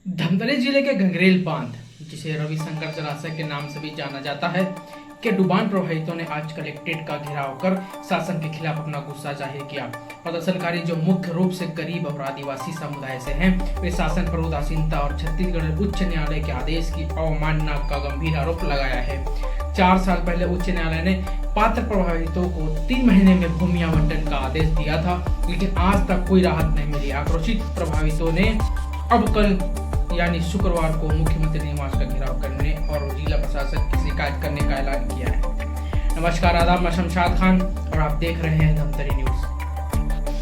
धमतरी जिले के गंगरेल बांध, जिसे रविशंकर जलाशय के नाम से भी जाना जाता है, के डुबान प्रभावितों ने आज कलेक्ट्रेट का घेराव कर शासन के खिलाफ अपना गुस्सा जाहिर किया। प्रदर्शनकारी जो मुख्य रूप से गरीब और आदिवासी समुदाय से हैं, वे शासन पर उदासीनता और छत्तीसगढ़ उच्च न्यायालय के आदेश की अवमानना का गंभीर आरोप लगाया है। 4 साल पहले उच्च न्यायालय ने पात्र प्रभावितों को 3 महीने में भूमि आवंटन का आदेश दिया था, लेकिन आज तक कोई राहत नहीं मिली। आक्रोशित प्रभावितों ने अब कल यानी शुक्रवार को मुख्यमंत्री निवास का घेराव करने और जिला प्रशासन की शिकायत करने का ऐलान किया है। नमस्कार, आदाब, मैं शमशाद खान और आप देख रहे हैं धमतरी न्यूज।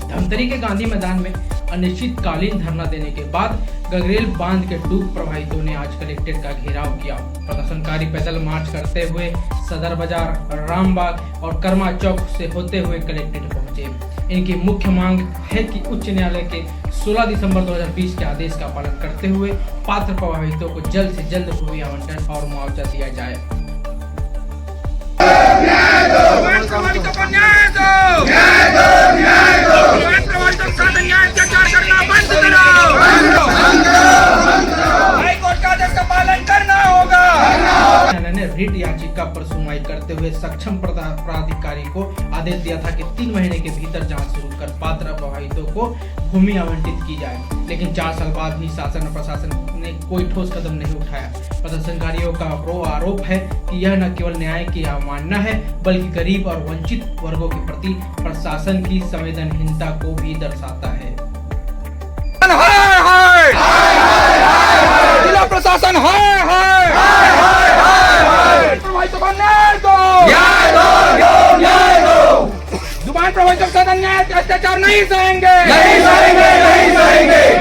धमतरी के गांधी मैदान में अनिश्चितकालीन धरना देने के बाद गंगरेल बांध के डूब प्रभावितों ने आज कलेक्ट्रेट का घेराव किया। प्रदर्शनकारी पैदल मार्च करते हुए सदर बाजार, रामबाग और कर्मा चौक से होते हुए कलेक्ट्रेट पहुंचे। इनकी मुख्य मांग है कि उच्च न्यायालय के 16 दिसंबर 2020 के आदेश का पालन करते हुए पात्र प्रभावितों को जल्द से जल्द भूमि आवंटन और मुआवजा दिया जाए। न्यायालय ने रिट याचिका पर सुनवाई करते हुए सक्षम प्राधिकारी को आदेश दिया था कि 3 महीने के भीतर जांच शुरू कर पात्र प्रभावितों को भूमि आवंटित की जाए, लेकिन 4 साल बाद भी शासन और प्रशासन ने कोई ठोस कदम नहीं उठाया। प्रदर्शनकारियों का आरोप है कि यह न केवल न्याय की अवमानना है, बल्कि गरीब और वंचित वर्गों के प्रति प्रशासन की संवेदनहीनता को भी दर्शाता है। जिला प्रशासन दुबान प्रभावितों का सदन न्याय अत्याचार नहीं सहेंगे,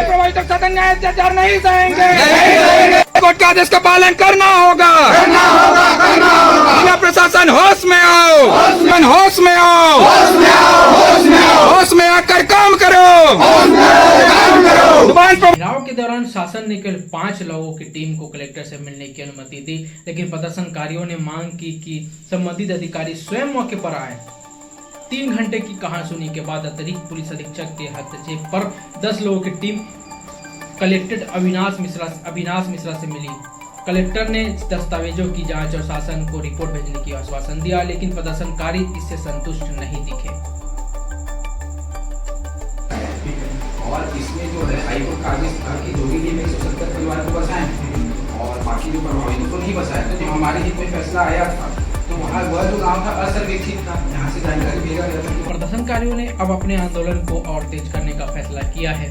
प्रभावितों का सदन न्याय अत्याचार नहीं सहेंगे। कोर्ट के आदेश का पालन करना होगा। जिला प्रशासन होश में आओ, होश में आओ, होश में आकर काम करो। घेराव के दौरान शासन ने केवल 5 लोगों की टीम को कलेक्टर से मिलने की अनुमति दी, लेकिन प्रदर्शनकारियों ने मांग की कि संबंधित अधिकारी स्वयं मौके पर आए। 3 घंटे की कहानी सुनी के बाद अतिरिक्त पुलिस अधीक्षक के हस्तक्षेप पर 10 लोगों की टीम कलेक्टर अविनाश मिश्रा से मिली। कलेक्टर ने दस्तावेजों की जांच और शासन को रिपोर्ट भेजने की आश्वासन दिया, लेकिन प्रदर्शनकारी इससे संतुष्ट नहीं दिखे। और इसमें जो है हाईकोर्ट का आदेश था कि जो भी 170 परिवार को बसाएं और बाकी जो प्रभावितों को नहीं बसाया। तो जब हमारे हित में फैसला आया था तो वहाँ वह जो गाँव था असंरक्षित था, यहाँ से जानकारी भेजा गया था। प्रदर्शनकारियों ने अब अपने आंदोलन को और तेज करने का फैसला किया है।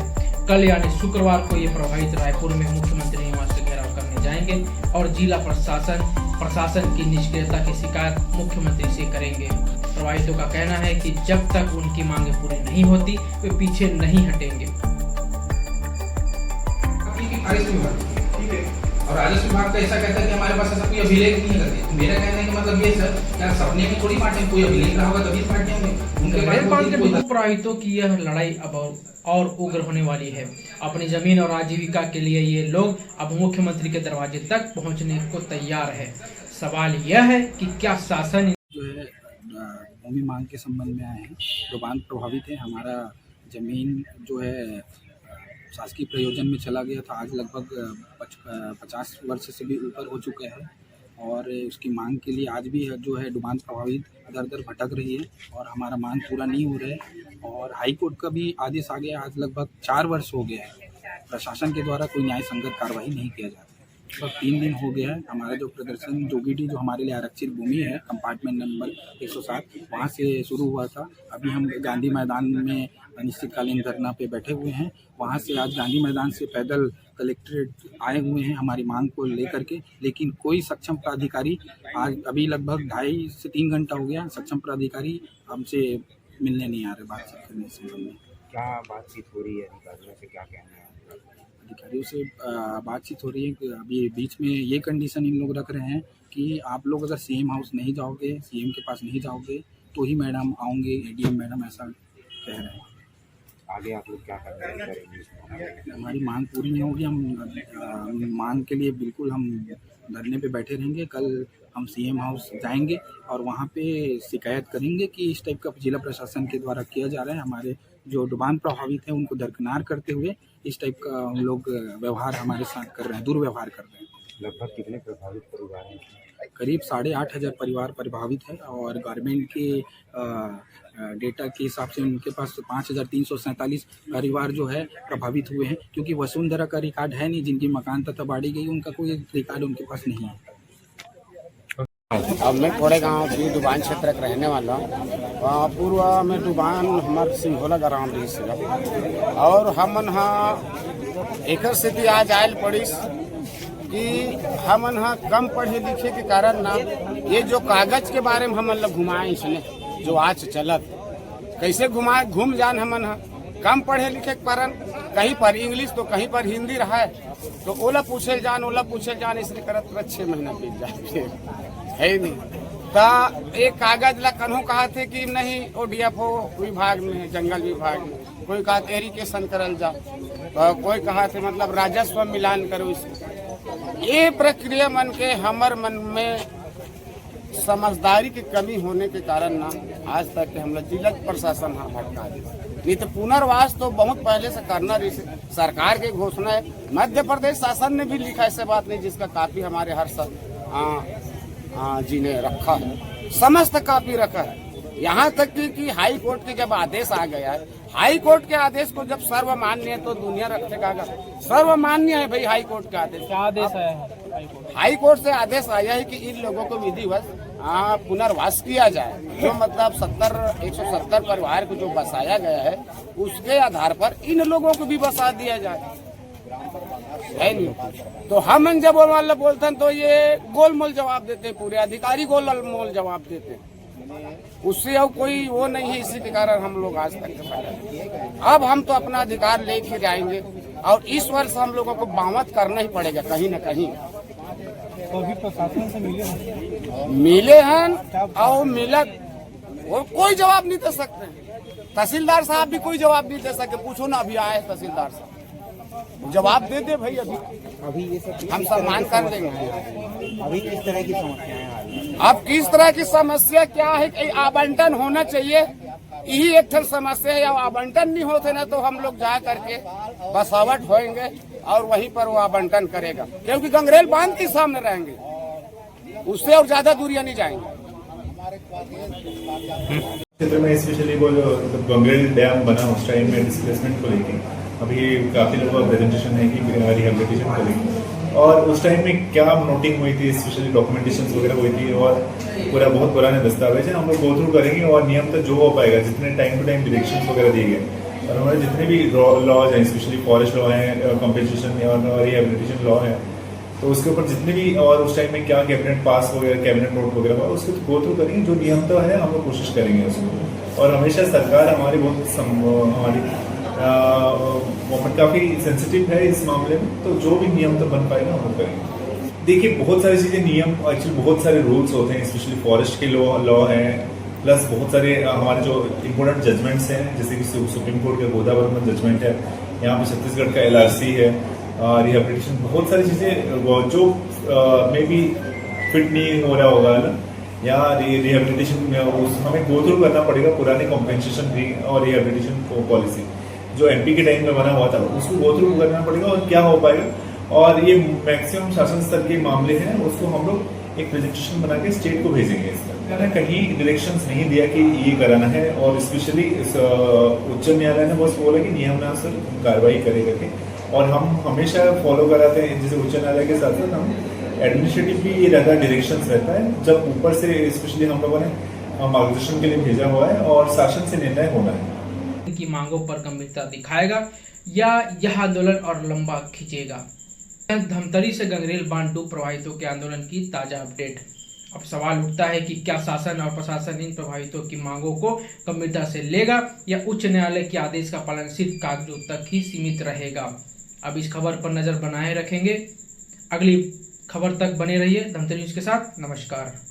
कल यानी शुक्रवार को ये प्रभावित रायपुर में मुख्यमंत्री निवास का घेराव करने जाएंगे और जिला प्रशासन की निष्क्रियता की शिकायत मुख्यमंत्री से करेंगे। प्रभावितों का कहना है कि जब तक उनकी मांगे पूरी नहीं होती वे पीछे नहीं हटेंगे। और राजस्व विभाग का ऐसा कहता है कि हमारे पास ऐसा कोई अभिलेख नहीं है। मेरा कहने का मतलब ये सर, क्या सपने में थोड़ी बांटे, कोई अभिलेख रहा होगा तभी बांटेंगे। उनके प्रभावितों की यह लड़ाई अब और उग्र होने वाली है। अपनी जमीन और आजीविका के लिए ये लोग अब मुख्यमंत्री के दरवाजे तक पहुंचने को तैयार है। सवाल यह है कि क्या शासन जो है भूमि मांग के संबंध में आए हैं। डुबान प्रभावित है। हमारा जमीन जो है शासकीय प्रयोजन में चला गया था, आज लगभग 50 वर्ष से भी ऊपर हो चुका है और उसकी मांग के लिए आज भी जो है डुबान प्रभावित इधर उधर भटक रही है और हमारा मांग पूरा नहीं हो रहा है। और हाई कोर्ट का भी आदेश आ गया, आज लगभग 4 वर्ष हो गया है, प्रशासन के द्वारा कोई न्याय संगत कार्रवाई नहीं किया जाता। लगभग 3 दिन हो गया है। हमारा जो प्रदर्शन जोगीडी जो हमारे लिए आरक्षित भूमि है, कंपार्टमेंट नंबर 107, वहाँ से शुरू हुआ था। अभी हम गांधी मैदान में अनिश्चितकालीन धरना पे बैठे हुए हैं। वहाँ से आज गांधी मैदान से पैदल कलेक्ट्रेट आए हुए हैं हमारी मांग को लेकर के, लेकिन कोई सक्षम प्राधिकारी आज अभी लगभग 2.5 से 3 घंटा हो गया, सक्षम प्राधिकारी हमसे मिलने नहीं आ रहे बातचीत करने से। क्या बातचीत हो रही है अधिकारियों से, क्या कहना है? अधिकारियों से बातचीत हो रही है कि अभी बीच में ये कंडीशन इन लोग रख रहे हैं कि आप लोग अगर सीएम हाउस नहीं जाओगे, सीएम के पास नहीं जाओगे तो ही मैडम आऊँगे, एडीएम मैडम ऐसा कह रहे हैं। आगे आप लोग क्या करेंगे? हमारी मांग पूरी नहीं होगी, हम मांग के लिए बिल्कुल हम धरने पे बैठे रहेंगे। कल हम सीएम हाउस जाएंगे और वहाँ पे शिकायत करेंगे कि इस टाइप का जिला प्रशासन के द्वारा किया जा रहा है। हमारे जो डुबान प्रभावित हैं उनको दरकिनार करते हुए इस टाइप का हम लोग व्यवहार हमारे साथ कर रहे हैं, दुर्व्यवहार कर रहे हैं। लगभग कितने प्रभावित परिवार हैं? करीब 8,500 परिवार प्रभावित है और गारमेंट के डेटा के हिसाब से उनके पास 5,347 परिवार जो है प्रभावित हुए हैं, क्योंकि वसुंधरा का रिकॉर्ड है नहीं, जिनकी मकान तथा बाड़ी गई उनका कोई रिकॉर्ड उनके पास नहीं है। अब मैं थोड़े गांव की डुबान क्षेत्र का रहने वाला हूँ। पूर्व में डुबान हमारे सिंघोला ग्राम रही से और हमन एक स्थिति आज आयल पड़ी कि हमन कम पढ़े लिखे के कारण ना ये जो कागज के बारे में हमन लोग घुमाए इसने जो आज चलत कैसे घूम जान हमन कम पढ़े लिखे के कारण कहीं पर इंग्लिश तो कहीं पर हिंदी रहा है तो ओला पूछे जान इसलिए करत 6 महीना बीत जाए है नहीं तो एक कागज ला कन्हू कहा थे कि नहीं ODFO विभाग में जंगल विभाग में कोई कहा एरिकेशन करल जा तो कोई कहा थे मतलब राजस्व मिलान करो इसमें। ये प्रक्रिया मन के हमर मन में समझदारी की कमी होने के कारण ना आज तक हम लोग जिला प्रशासन भटका दी। नहीं तो पुनर्वास तो बहुत पहले से करना रही सरकार की घोषणा है। मध्य प्रदेश शासन ने भी लिखा ऐसे बात नहीं जिसका काफी हमारे हर जी ने रखा है, समस्त कापी रखा है। यहाँ तक कि हाई कोर्ट के जब आदेश आ गया है, हाई कोर्ट के आदेश को जब सर्वमान्य है तो दुनिया रखेगा। सर्वमान्य है भाई हाई कोर्ट का आदेश। क्या आदेश आया है? हाई कोर्ट से आदेश आया है कि इन लोगों को विधिवत पुनर्वास किया जाए। जो मतलब 170 परिवार को जो बसाया गया है उसके आधार पर इन लोगों को भी बसा दिया जाए, है नहीं। तो हम जब मतलब बोलते हैं तो ये गोलमोल जवाब देते हैं, पूरे अधिकारी गोलमोल जवाब देते हैं, उससे अब कोई वो नहीं है। इसी के कारण हम लोग आज तक अब हम तो अपना अधिकार लेके जाएंगे और इस वर्ष हम लोगों को बावत करना ही पड़ेगा कहीं न कहीं। तो अभी प्रशासन से मिले हैं और मिलत वो कोई जवाब नहीं दे सकते। तहसीलदार साहब भी कोई जवाब नहीं दे सकते। पूछो ना, अभी आए तहसीलदार साहब, जवाब दे भाई। अभी ये सब हम सम्मान कर देंगे। अभी किस तरह की समस्याएं आ रही हैं? अब किस तरह की समस्या क्या है कि आवंटन होना चाहिए, यही एक समस्या है। आवंटन नहीं होते ना तो हम लोग जा करके बसावट होएंगे और वहीं पर वो आवंटन करेगा, क्योंकि गंगरेल बांध के सामने रहेंगे, उससे और ज्यादा दूरियां नहीं जाएंगे। क्षेत्र में स्पेशली वो जो गंगरेल डैम बना उस टाइम में डिस्प्लेसमेंट को लेके अभी काफी लोगों का प्रेजेंटेशन है कि रिहेबिलिटेशन को लेके, और उस टाइम में क्या नोटिंग हुई थी, स्पेशली डॉक्यूमेंटेशन वगैरह हुई थी और पूरा बहुत पुराने दस्तावेज है। हम लोग गो थ्रू करेंगे और नियम तक जो हो पाएगा, जितने टाइम टू टाइम डायरेक्शंस वगैरह दिए गए और हमारे जितने भी लॉज हैं, स्पेशली फॉरेस्ट लॉ है, कंपनसेशन और रिहेबिलिटेशन लॉ है, तो उसके ऊपर जितने भी और उस टाइम में क्या कैबिनेट पास वगैरह कैबिनेट नोट वगैरह हुआ उसको गो थ्रू करेंगे। जो नियम तो है हम लोग कोशिश करेंगे उसको, और हमेशा सरकार हमारी बहुत हमारी गवर्नमेंट काफ़ी सेंसिटिव है इस मामले में, तो जो भी नियम तो बन पाएगा हम लोग करेंगे। देखिए बहुत सारी चीज़ें नियम एक्चुअली बहुत सारे रूल्स होते हैं, स्पेशली फॉरेस्ट के लॉ है, प्लस बहुत सारे हमारे जो इम्पोर्टेंट जजमेंट्स हैं, जैसे कि सुप्रीम कोर्ट का गोदावरी जजमेंट है, यहाँ पे छत्तीसगढ़ का LRC है, रिहेबिलिटेशन, बहुत सारी चीज़ें जो मे बी फिट नहीं हो रहा होगा ना, या रिहेबिलिटेशन हमें गो थ्रू करना पड़ेगा पुराने कॉम्पेंसेशन और रिहेबिलिटेशन पॉलिसी जो MP के टाइम में बना हुआ था, उसको गो थ्रू करना पड़ेगा और क्या हो पाएगा। और ये मैक्सिमम शासन स्तर के मामले हैं, उसको हम लोग एक प्रेजेंटेशन बना के स्टेट को भेजेंगे। इसका कहीं डायरेक्शंस नहीं दिया कि ये कराना है, और स्पेशली उच्च न्यायालय ने बस बोला कि नियमानुसार कार्रवाई करे करके, और हम हमेशा फॉलो कराते हैं। जैसे उच्च न्यायालय के साथ साथ हम एडमिनिस्ट्रेटिव भी ये रहता है, डायरेक्शंस रहता है, जब ऊपर से स्पेशली हम लोगों ने मार्गदर्शन के लिए भेजा हुआ है और शासन से निर्णय होना है। की मांगों पर गंभीरता दिखाएगा या यह आंदोलन और लंबा खींचेगा। धमतरी से गंगरेल बांध 2 प्रभावितों के आंदोलन की ताजा अपडेट। अब सवाल उठता है कि क्या शासन और प्रशासन इन प्रभावितों की मांगों को गंभीरता से लेगा या उच्च न्यायालय के आदेश का पालन सिर्फ कागजों तक ही सीमित रहेगा। अब इस खबर पर नजर बनाए रखेंगे। अगली खबर तक बने रहिए धमतरी न्यूज के साथ। नमस्कार।